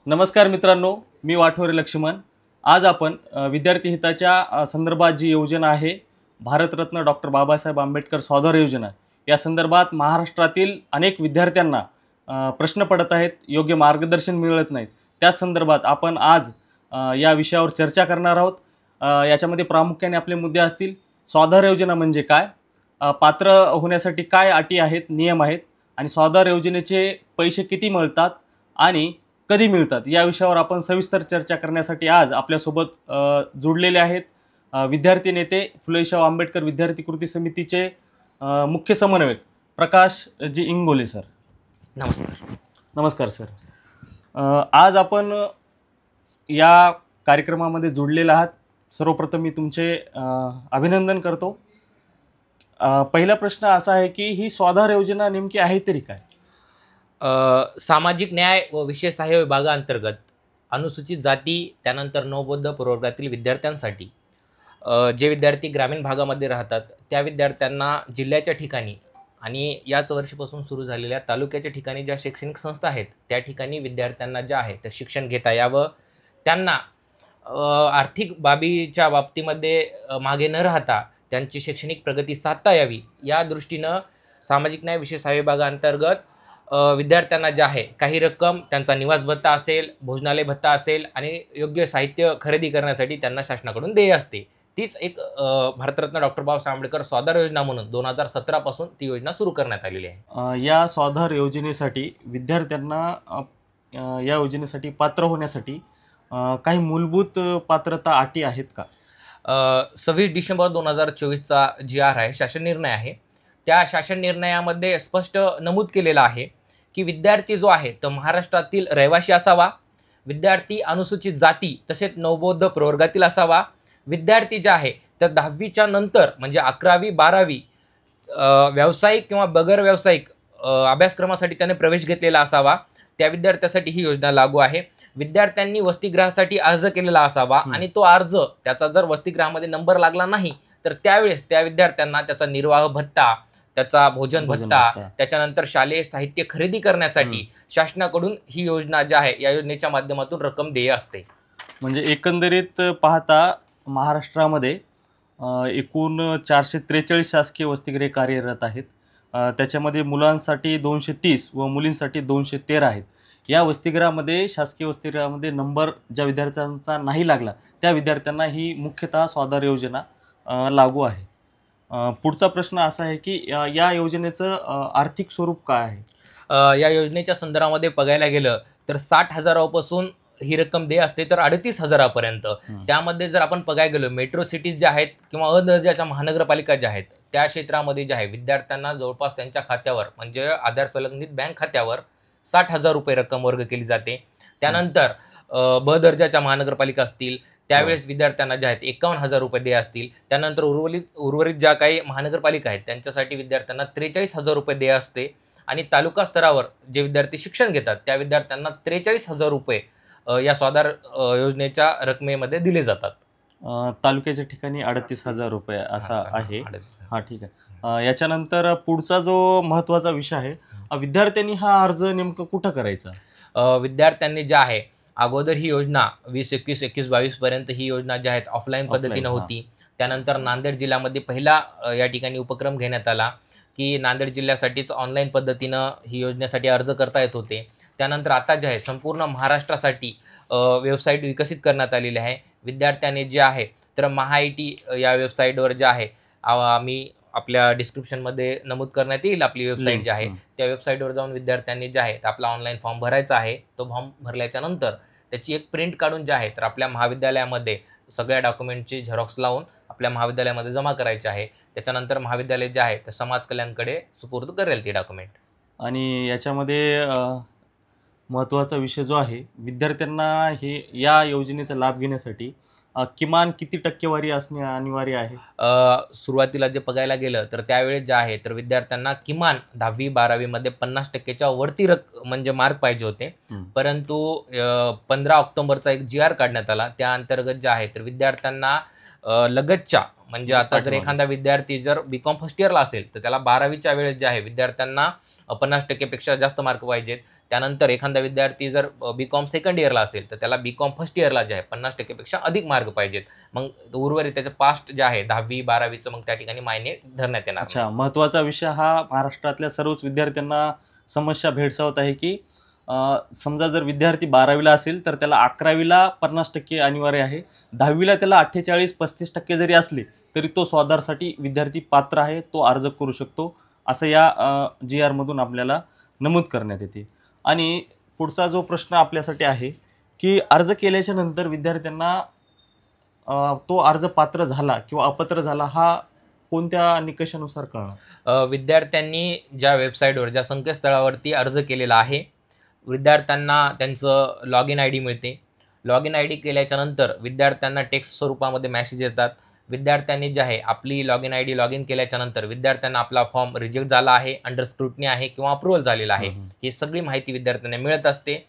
नमस्कार मित्रांनो, मी वाठोरे लक्ष्मण। आज आपण विद्यार्थी हिताच्या संदर्भात जी योजना आहे भारतरत्न डॉक्टर बाबासाहेब आंबेडकर स्वाधार योजना, या संदर्भात महाराष्ट्रातील अनेक विद्यार्थ्यांना प्रश्न पडत आहेत, योग्य मार्गदर्शन मिळत नाहीत। त्या संदर्भात आपण आज या विषयावर चर्चा करणार आहोत। याच्यामध्ये प्रामुख्याने आपले मुद्दे असतील स्वाधार योजना म्हणजे काय, पात्र होण्यासाठी काय अटी आहेत, नियम आहेत, आणि स्वाधार योजनेचे पैसे किती मिळतात आणि कधी मिळतात, या विषयावर आपण सविस्तर चर्चा करण्यासाठी आज आपल्यासोबत जोडलेले आहेत विद्यार्थी नेते फुले शाहू आंबेडकर विद्यार्थी कृती समितीचे मुख्य समन्वयक प्रकाश जी इंगोले सर। नमस्कार। नमस्कार सर। आज आपण या कार्यक्रमामध्ये जोडलेले आहात, सर्वप्रथम मी तुमचे अभिनंदन करतो। पहिला प्रश्न असा आहे की ही स्वाधार योजना नेमकी आहे तरी काय? सामाजिक न्याय व विशेष सहाय्य विभागाअंतर्गत अनुसूचित जाती त्यानंतर नवबौद्ध प्रवर्गातील विद्यार्थ्यांसाठी जे विद्यार्थी ग्रामीण भागामध्ये राहतात त्या विद्यार्थ्यांना जिल्ह्याच्या ठिकाणी आणि याच वर्षीपासून सुरू झालेल्या तालुक्याच्या ठिकाणी ज्या शैक्षणिक संस्था आहेत त्या ठिकाणी विद्यार्थ्यांना ज्या आहे ते शिक्षण घेता यावं, त्यांना आर्थिक बाबीच्या बाबतीमध्ये मागे न राहता त्यांची शैक्षणिक प्रगती साधता यावी या दृष्टीनं सामाजिक न्याय विशेष सहाय्य विभागाअंतर्गत विद्यार्थ्यांना जे आहे काही रक्कम त्यांचा निवास भत्ता असेल, भोजनालय भत्ता असेल आणि योग्य साहित्य खरेदी करण्यासाठी त्यांना शासनाकडून देय असते। तीच एक भारतरत्न डॉक्टर बाबासाहेब आंबेडकर स्वाधार योजना म्हणून 2017 पासून ती योजना सुरू करण्यात आलेली आहे। या स्वाधार योजनेसाठी विद्यार्थ्यांना या योजनेसाठी पात्र होण्यासाठी काही मूलभूत पात्रता अटी आहेत का? 26 डिसेंबर 2024चा GR आहे, शासन निर्णय आहे। त्या शासन निर्णयामध्ये स्पष्ट नमूद केलेलं आहे की विद्यार्थी जो आहे तो महाराष्ट्रातील रहिवासी असावा, विद्यार्थी अनुसूचित जाती तसेच नवबौद्ध प्रवर्गातील असावा, विद्यार्थी जे आहे तर 10वीच्या नंतर म्हणजे 11वी 12वी व्यावसायिक किंवा बगर व्यावसायिक अभ्यासक्रमासाठी त्याने प्रवेश घेतलेला असावा, त्या विद्यार्थ्यासाठी ही योजना लागू आहे। विद्यार्थ्यांनी वसतिगृहासाठी अर्ज केलेला असावा आणि तो अर्ज त्याचा जर वसतिगृहामध्ये नंबर लागला नाही तर त्यावेळेस त्या विद्यार्थ्यांना त्याचा निर्वाह भत्ता, त्याचा भोजन भत्ता, त्याच्यानंतर शालेय साहित्य खरेदी करण्यासाठी शासनाकडून ही योजना जी आहे या योजनेच्या माध्यमातून रक्कम देय असते। म्हणजे एकंदरीत पाहता महाराष्ट्रामध्ये एकूण 443 शासकीय वसतिगृहे कार्यरत आहेत। त्याच्यामध्ये मुलांसाठी 230 व मुलींसाठी 213 आहेत। या वसतिगृहामध्ये शासकीय वसतिगृहामध्ये नंबर ज्या विद्यार्थ्यांचा नाही लागला त्या विद्यार्थ्यांना ही मुख्यतः स्वाधार योजना लागू आहे। पुढचा प्रश्न असा आहे की या योजनेचं आर्थिक स्वरूप काय आहे? या योजनेच्या संदर्भामध्ये बघायला गेलं तर 60,000पासून ही रक्कम देय असते तर 38,000पर्यंत। त्यामध्ये जर आपण बघायला गेलो मेट्रो सिटीज ज्या आहेत किंवा अदर्जाच्या महानगरपालिका ज्या आहेत त्या क्षेत्रामध्ये जे आहे विद्यार्थ्यांना जवळपास त्यांच्या खात्यावर म्हणजे आधार संलग्नित बँक खात्यावर 60,000 रुपये रक्कम वर्ग केली जाते। त्यानंतर ब दर्जाच्या महानगरपालिका असतील त्यावेळेस विद्यार्थ्यांना जे आहेत 51,000 रुपये देय असतील। त्यानंतर उर्वरित ज्या काही महानगरपालिका आहेत त्यांच्यासाठी विद्यार्थ्यांना 43,000 रुपये देय असते आणि तालुका स्तरावर जे विद्यार्थी शिक्षण घेतात त्या विद्यार्थ्यांना 43,000 रुपये या स्वाधार योजनेच्या रकमेमध्ये दिले जातात। तालुक्याच्या ठिकाणी 38,000 रुपये असा आहे। हा, ठीक आहे। याच्यानंतर पुढचा जो महत्त्वाचा विषय आहे, विद्यार्थ्यांनी हा अर्ज नेमकं कुठं करायचा? विद्यार्थ्यांनी जे आहे अगोदर ही योजना 2021, 21-22 पर्यंत ही योजना जी आहेत ऑफलाईन पद्धतीनं होती। त्यानंतर नांदेड जिल्ह्यामध्ये पहिला या ठिकाणी उपक्रम घेण्यात आला की नांदेड जिल्ह्यासाठीच ऑनलाईन पद्धतीनं ही योजनेसाठी अर्ज करता येत होते। त्यानंतर आता जे आहे संपूर्ण महाराष्ट्रासाठी वेबसाईट विकसित करण्यात आलेली आहे। विद्यार्थ्यांनी जे आहे तर महाआयटी या वेबसाईटवर जे आहे आम्ही आपल्या डिस्क्रिप्शनमध्ये नमूद करण्यात येईल आपली वेबसाईट जी आहे त्या वेबसाईटवर जाऊन विद्यार्थ्यांनी जे आहे आपला ऑनलाईन फॉर्म भरायचा आहे। तो फॉर्म भरल्याच्या नंतर त्याची एक प्रिंट काढून जे आहे तर आपल्या महाविद्यालयामध्ये सगळ्या डॉक्युमेंटची झेरॉक्स लावून आपल्या महाविद्यालयामध्ये जमा करायची आहे। त्याच्यानंतर महाविद्यालय जे आहे तर समाज कल्याणकडे सुपूर्द करेल ती डॉक्युमेंट। आणि याच्यामध्ये महत्त्वाचा विषय जो आहे, विद्यार्थ्यांना हे या योजनेचा लाभ घेण्यासाठी किमान किती टक्केवारी असणे अनिवार्य आहे? सुरुवातीला जे बघायला गेलं तर त्यावेळेस जे आहे तर विद्यार्थ्यांना किमान 10वी 12वी मध्ये 50% वरती म्हणजे मार्क पाहिजे होते। परंतु 15 ऑक्टोबरचा एक GR काढण्यात आला, त्या अंतर्गत जे आहे तर विद्यार्थ्यांना लगतच्या म्हणजे आता जर पाठीमागे. एखादा विद्यार्थी जर बीकॉम फर्स्ट इयरला असेल तर त्याला 12वीच्या वेळेस जे आहे विद्यार्थ्यांना 50% पेक्षा जास्त मार्क पाहिजेत. त्यानंतर एखादा विद्यार्थी जर बीकॉम सेकंड इयरला असेल तर त्याला बीकॉम फर्स्ट इयरला जे आहे 50% पेक्षा अधिक मार्क पाहिजेत. मग उर्वरित त्याचं पास्ट जे आहे 10वी 12वीचं मग त्या ठिकाणी मायने धरण्यात येणार नाही. अच्छा, महत्त्वाचा विषय हा महाराष्ट्रातल्या सर्वच विद्यार्थ्यांना समस्या भेडसावत आहे की समजा जर विद्यार्थी 12वीला असेल तर त्याला 11वीला 50% अनिवार्य आहे. 10वीला त्याला 48-35% जरी असले तरी तो स्वाधारसाठी विद्यार्थी पात्र आहे, तो अर्ज करू शकतो, असं या GR मधून आपल्याला नमूद करण्यात येते. आणि पुढचा जो प्रश्न आपल्यासाठी आहे की अर्ज केल्याच्या नंतर विद्यार्थ्यांना तो अर्ज पात्र झाला किंवा अपात्र झाला हा कोणत्या निकषानुसार कळणार? विद्यार्थ्यांनी ज्या वेबसाईटवर ज्या संकेतस्थळावरती अर्ज केलेला आहे विद्यार्थ्यांना त्यांचं लॉग इन ID मिळते. लॉग इन ID केल्याच्या नंतर विद्यार्थ्यांना टेक्स्ट स्वरूपामध्ये मॅसेज येतात. विद्यार्थ्यांनी जे आहे आपली log in ID log in केल्याच्या नंतर विद्यार्थ्यांना आपला फॉर्म रिजेक्ट झाला आहे, अंडर स्क्रुटनी आहे किंवा अप्रुव्हल झालेला आहे, ही सगळी माहिती विद्यार्थ्यांना मिळत असते.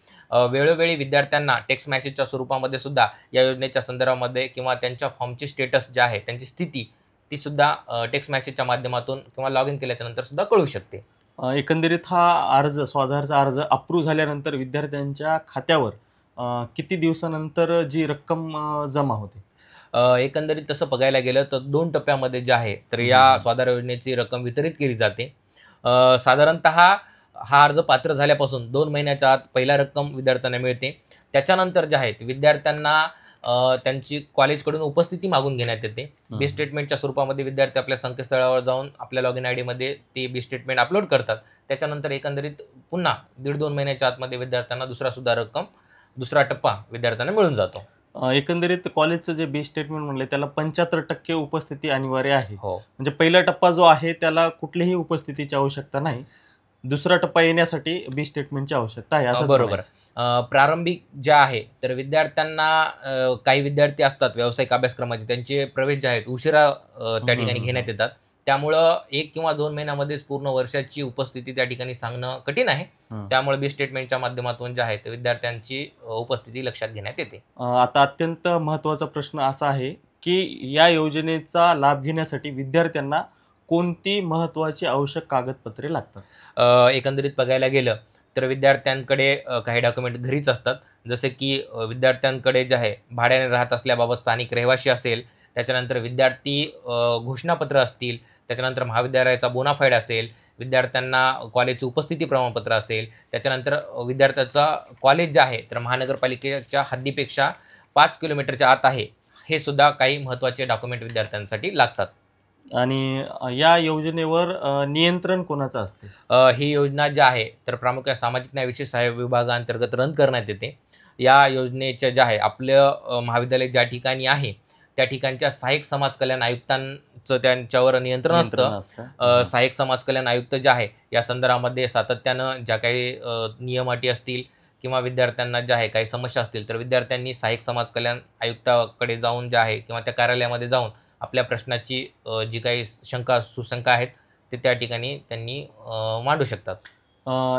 वेळोवेळी विद्यार्थ्यांना टेक्स्ट मॅसेजच्या स्वरूपामध्ये सुद्धा या योजनेच्या संदर्भामध्ये किंवा त्यांच्या फॉर्मची स्टेटस जे आहे त्यांची स्थिती ती सुद्धा टेक्स्ट मॅसेजच्या माध्यमातून किंवा लॉग इन केल्याच्या नंतर सुद्धा कळू शकते. एकंदरीत हा अर्ज स्वाधारचा अर्ज अप्रूव्ह झाल्यानंतर विद्यार्थ्यांच्या खात्यावर किती दिवसानंतर जी रक्कम जमा होते? एकंदरीत तसं बघायला गेलं तर 2 टप्प्यामध्ये जे आहे तर या स्वाधार योजनेची रक्कम वितरित केली जाते. साधारणतः हा अर्ज पात्र झाल्यापासून 2 महिन्याच्या आत पहिला रक्कम विद्यार्थ्यांना मिळते. त्याच्यानंतर जे आहेत विद्यार्थ्यांना त्यांची कॉलेजकडून उपस्थिती मागून घेण्यात येते. बी स्टेटमेंटच्या स्वरूपामध्ये विद्यार्थी आपल्या संकेतस्थळावर जाऊन आपल्या लॉग इन ID मध्ये ते बी स्टेटमेंट अपलोड करतात. त्याच्यानंतर एकंदरीत पुन्हा 1.5-2 महिन्याच्या आतमध्ये विद्यार्थ्यांना दुसरा टप्पा विद्यार्थ्यांना मिळून जातो. एकंदरीत कॉलेजचं जे बी स्टेटमेंट म्हणले त्याला 75% उपस्थिती अनिवार्य आहे. हो, म्हणजे पहिला टप्पा जो आहे त्याला कुठलीही उपस्थितीची आवश्यकता नाही. दुसरा टप्पा येण्यासाठी बी स्टेटमेंटची आवश्यकता आहे असं बरोबर. प्रारंभिक जे आहे तर विद्यार्थ्यांना काही विद्यार्थी असतात व्यावसायिक अभ्यासक्रमाचे त्यांचे प्रवेश जे आहेत उशिरा त्या ठिकाणी घेण्यात येतात. त्यामुळं 1 किंवा 2 महिन्यामध्येच पूर्ण वर्षाची उपस्थिती त्या ठिकाणी सांगणं कठीण आहे. त्यामुळे बी स्टेटमेंटच्या माध्यमातून जे आहे ते विद्यार्थ्यांची उपस्थिती लक्षात घेण्यात येते. आता अत्यंत महत्त्वाचा प्रश्न असा आहे की या योजनेचा लाभ घेण्यासाठी विद्यार्थ्यांना कोणती महत्त्वाची आवश्यक कागदपत्रे लागतात? एकंदरीत बघायला गेलं तर विद्यार्थ्यांकडे काही डॉक्युमेंट घरीच असतात. जसे की विद्यार्थ्यांकडे जे आहे भाड्याने राहत असल्याबाबत स्थानिक रहिवासी असेल, त्याच्यानंतर विद्यार्थी घोषणापत्र असतील, त्याच्यानंतर महाविद्यालयाचा बोनाफाईड असेल, विद्यार्थ्यांना कॉलेजचे उपस्थिती प्रमाणपत्र असेल, त्याच्यानंतर विद्यार्थ्याचा कॉलेज जे आहे तर महानगरपालिकेच्या हद्दीपेक्षा 5 किलोमीटरच्या आत आहे, हे सुद्धा काही महत्त्वाचे डॉक्युमेंट विद्यार्थ्यांसाठी लागतात. आणि या योजनेवर नियंत्रण कोणाचं असते? ही योजना जी आहे तर प्रामुख्याने सामाजिक न्याय विशेष सहाय्य विभागाअंतर्गत रन करण्यात येते. या योजनेचे जे आहे आपलं महाविद्यालय ज्या ठिकाणी आहे त्या ठिकाणच्या सहाय्यक समाज कल्याण आयुक्तांचं त्यांच्यावर नियंत्रण असतं. सहाय्यक समाज कल्याण आयुक्त जे आहे या संदर्भामध्ये सातत्यानं ज्या काही नियम अटी असतील किंवा विद्यार्थ्यांना ज्या आहे काही समस्या असतील तर विद्यार्थ्यांनी सहाय्यक समाज कल्याण आयुक्ताकडे जाऊन जे आहे किंवा त्या कार्यालयामध्ये जाऊन आपल्या प्रश्नाची जी काही सुशंका आहेत ते त्या ठिकाणी त्यांनी मांडू शकतात.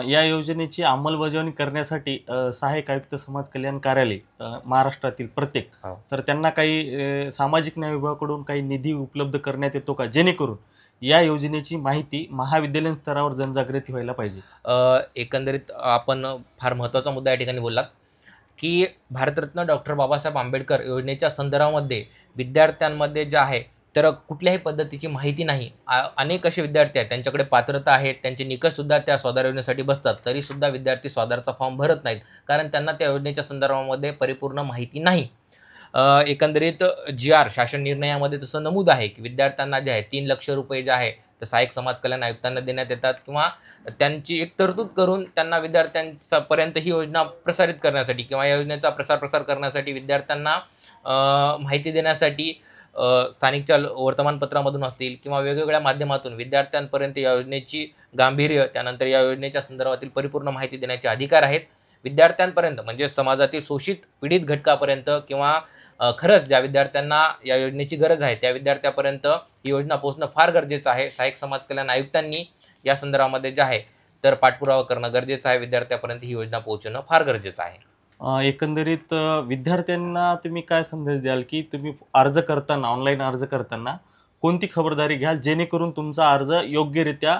या योजनेची अंमलबजावणी करण्यासाठी सहाय्यक आयुक्त समाज कल्याण कार्यालय महाराष्ट्रातील प्रत्येक तर त्यांना काही सामाजिक न्याय विभागाकडून काही निधी उपलब्ध करण्यात येतो का, जेणेकरून या योजनेची माहिती महाविद्यालयीन स्तरावर जनजागृती व्हायला पाहिजे? एकंदरीत आपण फार महत्त्वाचा मुद्दा या ठिकाणी बोललात की भारतरत्न डॉक्टर बाबासाहेब आंबेडकर योजनेच्या संदर्भामध्ये विद्यार्थ्यांमध्ये जे आहे तर कुठल्याही पद्धतीची माहिती नाही. अनेक असे विद्यार्थी आहेत त्यांच्याकडे पात्रता आहेत, त्यांचे निकषसुद्धा त्या स्वाधार योजनेसाठी बसतात, तरीसुद्धा विद्यार्थी स्वाधारचा फॉर्म भरत नाहीत कारण त्यांना त्या योजनेच्या संदर्भामध्ये परिपूर्ण माहिती नाही. एकंदरीत GR शासन निर्णयामध्ये तसं नमूद आहे की विद्यार्थ्यांना जे आहे 3 लाख रुपये जे आहे तर सहाय्यक समाज कल्याण आयुक्तांना देण्यात येतात किंवा त्यांची एक तरतूद करून त्यांना विद्यार्थ्यांपर्यंत ही योजना प्रसारित करण्यासाठी किंवा या योजनेचा प्रसार करण्यासाठी विद्यार्थ्यांना माहिती देण्यासाठी स्थानिकच्या वर्तमानपत्रामधून असतील किंवा वेगवेगळ्या माध्यमातून विद्यार्थ्यांपर्यंत या योजनेची गांभीर्य त्यानंतर या योजनेच्या संदर्भातील परिपूर्ण माहिती देण्याचे अधिकार आहेत. विद्यार्थ्यांपर्यंत म्हणजे समाजातील शोषित पीडित घटकापर्यंत किंवा खरंच ज्या विद्यार्थ्यांना या योजनेची गरज आहे त्या विद्यार्थ्यापर्यंत ही योजना पोहोचणं फार गरजेचं आहे. सहाय्यक समाज कल्याण आयुक्तांनी या संदर्भामध्ये जे आहे तर पाठपुरावा करणं गरजेचं आहे. विद्यार्थ्यापर्यंत ही योजना पोहोचणं फार गरजेचं आहे. एकंदरीत विद्यार्थ्यांना तुम्ही काय संदेश द्याल, की तुम्ही अर्ज करताना, ऑनलाईन अर्ज करताना कोणती खबरदारी घ्याल, जेणेकरून तुमचा अर्ज योग्यरित्या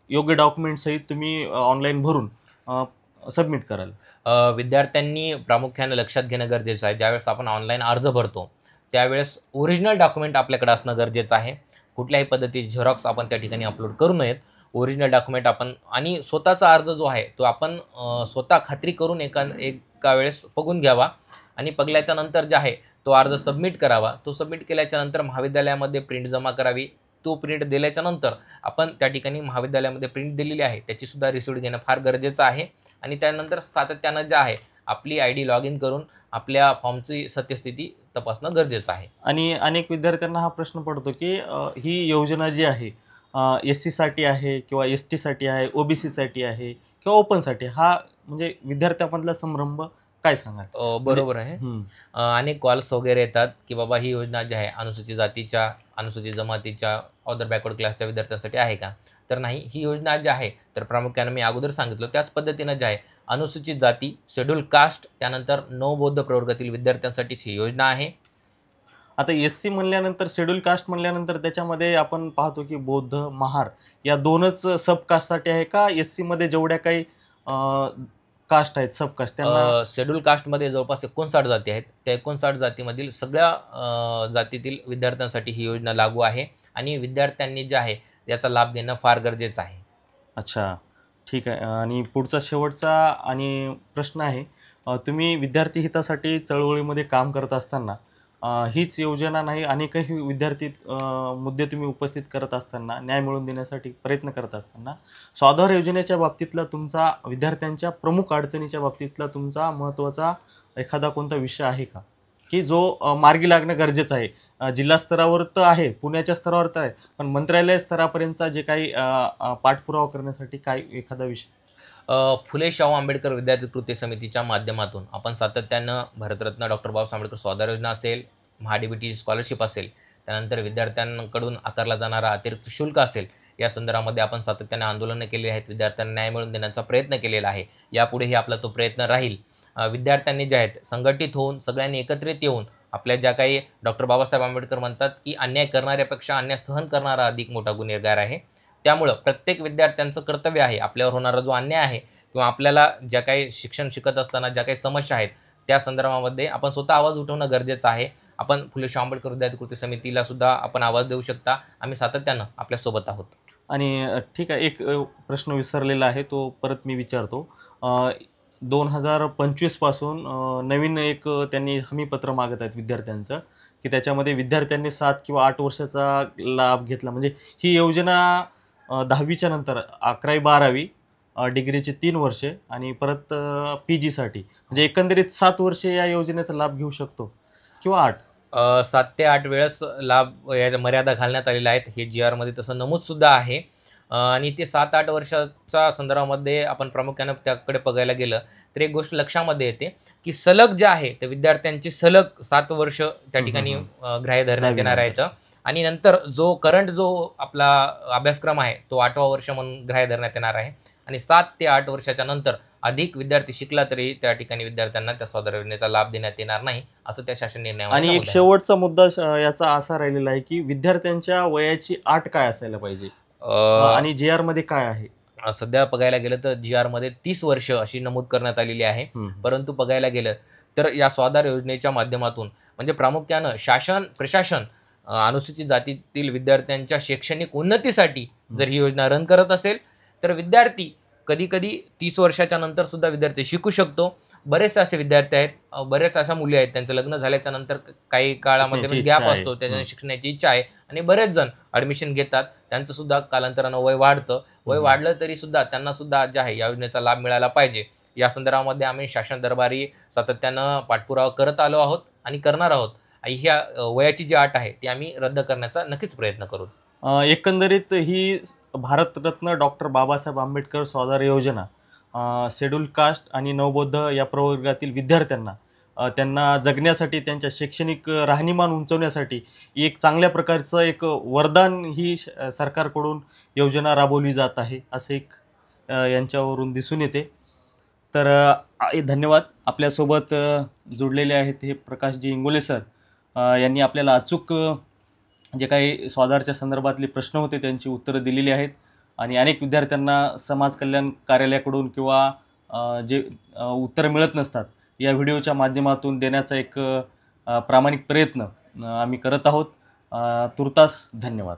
योग्य डॉक्युमेंटसहित तुम्ही ऑनलाईन भरून सबमिट कराल? विद्यार्थ्यांनी प्रामुख्याने लक्षात घेणं गरजेचं आहे, ज्यावेळेस आपण ऑनलाईन अर्ज भरतो त्यावेळेस ओरिजिनल डॉक्युमेंट आपल्याकडे असणं गरजेचं आहे. कुठल्याही पद्धतीची झेरॉक्स आपण त्या ठिकाणी अपलोड करू नयेत. ओरिजिनल डॉक्युमेंट आपण आणि स्वतःचा अर्ज जो आहे तो आपण स्वतः खात्री करून एका वेळेस बघून घ्यावा आणि बघल्याच्या नंतर जे आहे तो अर्ज सबमिट करावा. तो सबमिट केल्याच्या नंतर महाविद्यालयामध्ये प्रिंट जमा करावी. तो प्रिंट दिल्याच्या नंतर आपण त्या ठिकाणी महाविद्यालयामध्ये प्रिंट दिलेली आहे त्याचीसुद्धा रिसिप्ट घेणं फार गरजेचं आहे. आणि त्यानंतर सातत्यानं जे आहे आपली ID लॉग इन करून आपल्या फॉर्मची सत्यस्थिती तपासणं गरजेचं आहे. आणि अनेक विद्यार्थ्यांना हा प्रश्न पडतो, की ही योजना जी आहे SC साठी आहे किंवा ST साठी आहे, OBC साठी आहे किंवा ओपनसाठी, हा म्हणजे विद्यार्थ्यांमधला संभ्रम काय सांगाल? बरोबर आहे. अनेक कॉल्स वगैरे येतात की बाबा ही योजना जी आहे अनुसूचित जातीच्या, अनुसूचित जमातीच्या, अदर बॅकवर्ड क्लासच्या विद्यार्थ्यांसाठी आहे का? तर नाही, ही योजना जी आहे तर प्रामुख्याने मी अगोदर सांगितलं त्याच पद्धतीनं जे आहे अनुसूचित जाती, शेड्यूल कास्ट, त्यानंतर नवबौद्ध प्रवर्गातील विद्यार्थ्यांसाठीच ही योजना आहे. आता SC म्हणल्यानंतर, शेड्यूल कास्ट म्हणल्यानंतर त्याच्यामध्ये आपण पाहतो की बौद्ध, महार या दोनच सब कास्टसाठी आहे का? SC मध्ये जेवढ्या काही कास्ट आहेत, सब कास्ट, त्यांना? शेड्यूल कास्टमध्ये जवळपास 59 जाती आहेत. त्या 59 जातीमधील सगळ्या जातीतील विद्यार्थ्यांसाठी ही योजना लागू आहे आणि विद्यार्थ्यांनी जे आहे याचा लाभ घेणं फार गरजेचं आहे. अच्छा, ठीक आहे. आणि पुढचा शेवटचा आणि प्रश्न आहे, तुम्ही विद्यार्थी हितासाठी चळवळीमध्ये काम करत असताना हीच योजना नाही, अनेकही विद्यार्थी मुद्दे तुम्ही उपस्थित करत असताना, न्याय मिळवून देण्यासाठी प्रयत्न करत असताना, स्वाधार योजनेच्या बाबतीतला तुमचा, विद्यार्थ्यांच्या प्रमुख अडचणीच्या बाबतीतला तुमचा महत्त्वाचा एखादा कोणता विषय आहे का, की जो मार्गी लागणं गरजेचं आहे? जिल्हा स्तरावर तर आहे, पुण्याच्या स्तरावर तर आहे, पण मंत्रालय स्तरापर्यंतचा जे काही पाठपुरावा करण्यासाठी काय एखादा विषय? फुले शाहू आंबेडकर विद्यार्थी कृती समितीच्या माध्यमातून आपण सातत्यानं भारतरत्न डॉक्टर बाबासाहेब आंबेडकर स्वाधार योजना असेल, महाडीबीटी स्कॉलरशिप असेल, त्यानंतर विद्यार्थ्यांकडून आकारला जाणारा अतिरिक्त शुल्क असेल, या संदर्भामध्ये आपण सातत्याने आंदोलनं केली आहेत. विद्यार्थ्यांना न्याय मिळवून देण्याचा प्रयत्न केलेला आहे. यापुढेही आपला तो प्रयत्न राहील. विद्यार्थ्यांनी जे आहेत संघटित होऊन, सगळ्यांनी एकत्रित येऊन, आपल्या ज्या काही डॉक्टर बाबासाहेब आंबेडकर म्हणतात की अन्याय करणाऱ्यापेक्षा अन्याय सहन करणारा अधिक मोठा गुन्हेगार आहे. त्यामुळं प्रत्येक विद्यार्थ्यांचं कर्तव्य आहे, आपल्यावर होणारा जो अन्याय आहे किंवा आपल्याला ज्या काही शिक्षण शिकत असताना ज्या काही समस्या आहेत त्या संदर्भामध्ये आपण स्वतः आवाज उठवणं गरजेचं आहे. आपण फुले शाहू आंबेडकर विद्यार्थी कृती समितीला सुद्धा आपण आवाज देऊ शकता. आम्ही सातत्यानं आपल्यासोबत आहोत. आणि ठीक आहे, एक प्रश्न विसरलेला आहे, तो परत मी विचारतो. 2025 पासून नवीन एक त्यांनी हमीपत्र मागत आहेत विद्यार्थ्यांचं, की त्याच्यामध्ये विद्यार्थ्यांनी 7 किंवा 8 वर्षाचा लाभ घेतला, म्हणजे ही योजना 10वीच्या नंतर 11वी-12वी, डिग्रीचे 3 वर्षे आणि परत PG साठी, म्हणजे एकंदरीत 7 वर्षे या योजनेचा लाभ घेऊ शकतो किंवा 8? 7 ते 8 वेळेस लाभ याच्या मर्यादा घालण्यात आलेल्या आहेत. हे GR मध्ये तसं नमूदसुद्धा आहे. आणि ते 7-8 वर्षाच्या संदर्भामध्ये आपण प्रामुख्यानं त्याकडे बघायला गेलं तर एक गोष्ट लक्षामध्ये येते की सलग जे आहे ते विद्यार्थ्यांची सलग 7 वर्ष त्या ठिकाणी ग्राह्य धरण्यात येणार आहेत. आणि नंतर जो करंट जो आपला अभ्यासक्रम आहे तो 8वा वर्ष म्हणून ग्राह्य धरण्यात येणार आहे. आणि 7 ते 8 वर्षाच्या नंतर अधिक विद्यार्थी शिकला तरी त्या ठिकाणी विद्यार्थ्यांना त्या स्वाधार योजनेचा लाभ देण्यात येणार नाही, असं त्या शासन निर्णयामध्ये. आणि एक शेवटचा मुद्दा याचा असा राहिलेला आहे की विद्यार्थ्यांच्या वयाची अट काय असायला पाहिजे आणि GR मध्ये काय आहे? सध्या बघायला गेलं तर GR मध्ये 30 वर्ष अशी नमूद करण्यात आलेली आहे. परंतु बघायला गेलं तर या स्वाधार योजनेच्या माध्यमातून म्हणजे प्रामुख्यानं शासन प्रशासन अनुसूचित जातीतील विद्यार्थ्यांच्या शैक्षणिक उन्नतीसाठी जर ही योजना रन करत असेल तर विद्यार्थी कधी कधी 30 वर्षाच्या नंतर सुद्धा विद्यार्थी शिकू शकतो. बरेचसे असे विद्यार्थी आहेत, बरेच अशा मुली आहेत त्यांचं लग्न झाल्याच्या नंतर काही काळामध्ये गॅप असतो, त्यांना शिकण्याची इच्छा आहे आणि बरेच जण ॲडमिशन घेतात. त्यांचं सुद्धा कालांतरानं वय वाढतं. वय वाढलं तरी सुद्धा त्यांना सुद्धा जे आहे या योजनेचा लाभ मिळाला पाहिजे. या संदर्भामध्ये आम्ही शासन दरबारी सातत्यानं पाठपुरावा करत आलो आहोत आणि करणार आहोत. ह्या वयाची जी अट आहे ती आम्ही रद्द करण्याचा नक्कीच प्रयत्न करू. एकंदरीत ही भारतरत्न डॉक्टर बाबासाहेब आंबेडकर स्वाधार योजना शेड्यूल कास्ट आणि नवबौद्ध या प्रवर्गातील विद्यार्थ्यांना त्यांना जगण्यासाठी, त्यांच्या शैक्षणिक राहणीमान उंचवण्यासाठी एक चांगल्या प्रकारचं एक वरदान ही सरकारकडून योजना राबवली जात आहे, असं एक यांच्यावरून दिसून येते. तर धन्यवाद. आपल्यासोबत जोडलेले आहेत हे प्रकाशजी इंगोले सर. यांनी आपल्याला अचूक जे काही स्वाधारच्या संदर्भातले प्रश्न होते त्यांची उत्तरं दिलेली आहेत आणि अनेक विद्यार्थ्यांना समाज कल्याण कार्यालयाकडून किंवा जे उत्तरं मिळत नसतात या व्हिडिओच्या माध्यमातून देण्याचा एक प्रामाणिक प्रयत्न आम्ही करत आहोत. तुर्तास धन्यवाद.